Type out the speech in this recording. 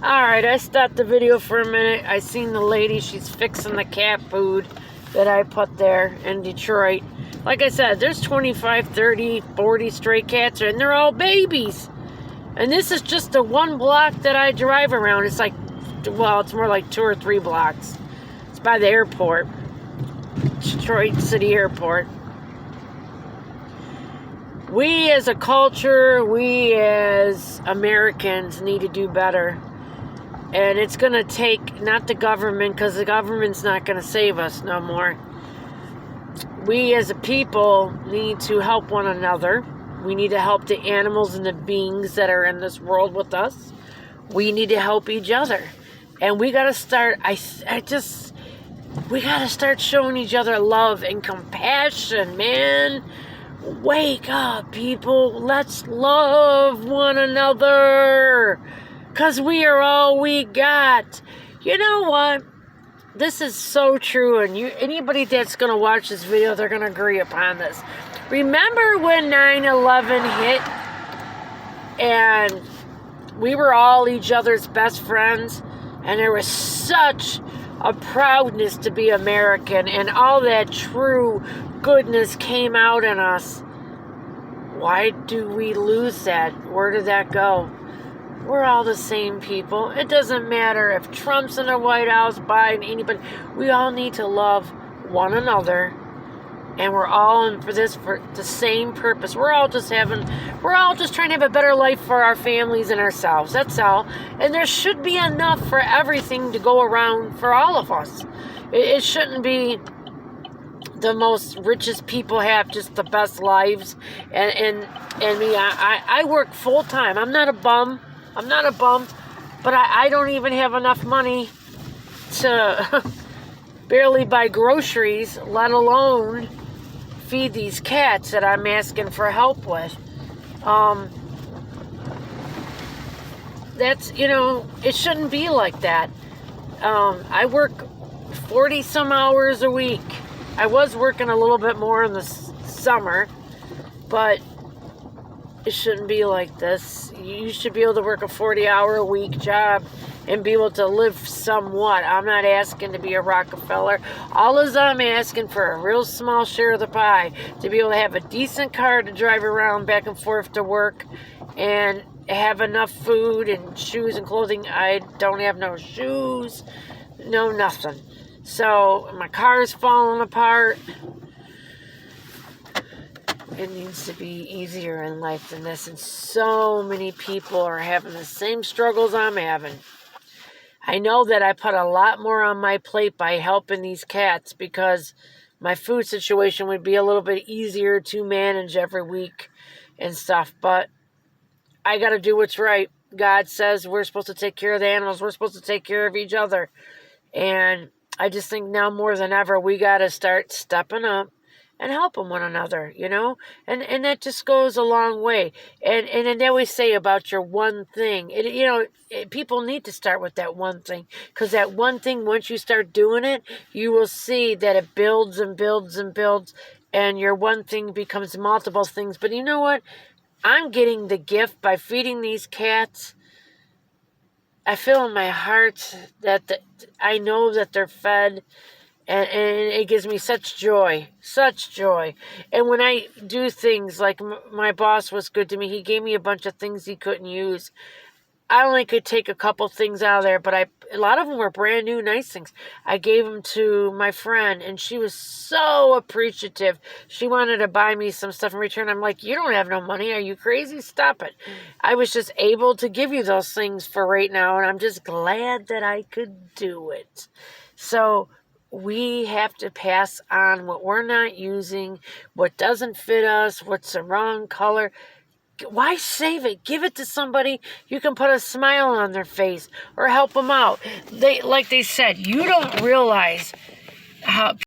Alright, I stopped the video for a minute. I seen the lady, she's fixing the cat food that I put there in Detroit. Like I said, there's 25, 30, 40 stray cats, and they're all babies. And this is just the one block that I drive around. It's like, well, it's more like 2 or 3 blocks. It's by the airport, Detroit City Airport. We as a culture, we as Americans need to do better. And it's going to take, not the government, because the government's not going to save us no more. We as a people need to help one another. We need to help the animals and the beings that are in this world with us. We need to help each other. And we got to start, we got to start showing each other love and compassion, man. Wake up, people. Let's love one another. Because we are all we got. You know what? This is so true. And anybody that's going to watch this video, they're going to agree upon this. Remember when 9/11 hit? And we were all each other's best friends. And there was such a proudness to be American. And all that true goodness came out in us. Why do we lose that? Where did that go? We're all the same people. It doesn't matter if Trump's in the White House, Biden, anybody. We all need to love one another. And we're all in for the same purpose. We're all just trying to have a better life for our families and ourselves. That's all. And there should be enough for everything to go around for all of us. It shouldn't be the most richest people have just the best lives. And me, I work full time. I'm not a bum. But I don't even have enough money to barely buy groceries, let alone feed these cats that I'm asking for help with. That's, it shouldn't be like that. I work 40 some hours a week. I was working a little bit more in the summer, but it shouldn't be like this. You should be able to work a 40-hour-a-week job and be able to live somewhat. I'm not asking to be a Rockefeller. All I'm asking for a real small share of the pie, to be able to have a decent car to drive around back and forth to work and have enough food and shoes and clothing. I don't have no shoes, no nothing. So my car's falling apart. It needs to be easier in life than this, and so many people are having the same struggles I'm having. I know that I put a lot more on my plate by helping these cats because my food situation would be a little bit easier to manage every week and stuff, but I got to do what's right. God says we're supposed to take care of the animals. We're supposed to take care of each other, and I just think now more than ever we got to start stepping up and helping one another, and that just goes a long way. And they always say about your one thing, people need to start with that one thing, because that one thing, once you start doing it, you will see that it builds and builds and builds, and your one thing becomes multiple things. But you know what? I'm getting the gift by feeding these cats. I feel in my heart that I know that they're fed. And it gives me such joy. And when I do things, like my boss was good to me. He gave me a bunch of things he couldn't use. I only could take a couple things out of there, but a lot of them were brand new, nice things. I gave them to my friend, and she was so appreciative. She wanted to buy me some stuff in return. I'm like, you don't have no money. Are you crazy? Stop it. I was just able to give you those things for right now, and I'm just glad that I could do it. So we have to pass on what we're not using, what doesn't fit us, what's the wrong color. Why save it? Give it to somebody. You can put a smile on their face or help them out. Like they said, you don't realize how